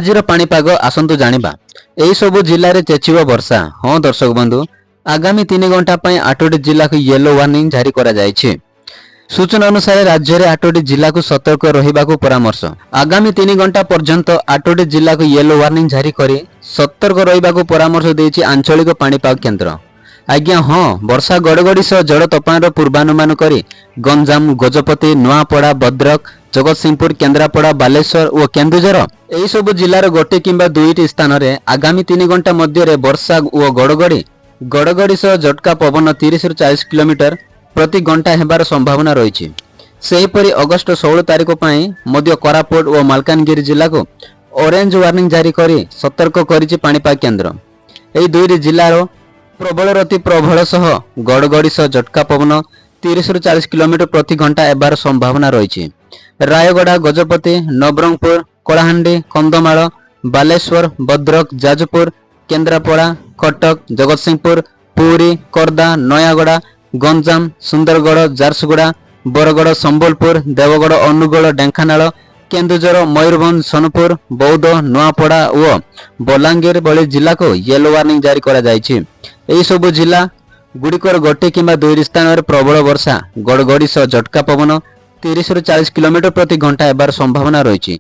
आजिर पाणीपाग आसंतु जानिबा एही सबु जिल्ला रे चेचिबो वर्षा। हाँ दर्शक बंधु, आगामी 3 घंटा पई 8टी जिल्ला को येलो वार्निंग जारी करा जायछि। सूचना अनुसार राज्य रे 8टी जिल्ला को सतर्क रहिबाकू परामर्श। आगामी 3 घंटा पर्यंत 8टी जिल्ला को येलो वार्निंग जारी करी सतर्क रहिबाकू परामर्श देछि आंचलिक पाणीपाग केन्द्र। आज्ञा हाँ, वर्षा गड़गड़ी सह जड़ तोफान पूर्वानुमान करी गंजाम, गजपति, नुआपड़ा, भद्रक, जगतसिंहपुर, केन्द्रापड़ा, बालेश्वर और केन्दुझर एही सबु जिल्लार गोटे किंबा दुईटी स्थान रे आगामी 3 घंटा मध्य वर्षा और गड़गड़ी सह झटका पवन 30 ରୁ 40 किलोमीटर प्रति घंटा हेबार संभावना रही। सेहीपरि अगस्ट 16 तारिख पई मध्य कोरापुट और मालकानगिरी जिला को ऑरेंज वार्निंग जारी करी सतर्क करिछि पाणीपाग केन्द्र। एही दुईटी जिल्लार प्रबल अति प्रबल सह गड़गड़ी सह झटका पवन 30 ରୁ 40 किलोमीटर प्रति घंटा एबार संभावना रही। रायगड़ा, गजपति, नवरंगपुर, कलाहांडी, कंधमाल, बालेश्वर, भद्रक, जाजपुर, केन्द्रापड़ा, कटक, जगतसिंहपुर, पुरी, खोर्धा, नयागड़ा, गंजाम, सुंदरगढ़, झारसुगुड़ा, बरगड़, संबलपुर, देवगढ़, अनुगुल, ढेंकानाल, केन्दुझर, मयूरभंज, सोनपुर, बौद्ध, नुआपड़ा और बलांगीर भली जिला को येलो वार्निंग जारी करा जायछि। एही सबु जिला गुड़िकर गोटे किंबा दुई स्थान में प्रबल वर्षा गड़गड़ी सह झटका पवन 30 ରୁ 40 किलोमीटर प्रति घंटा एबार संभावना रही।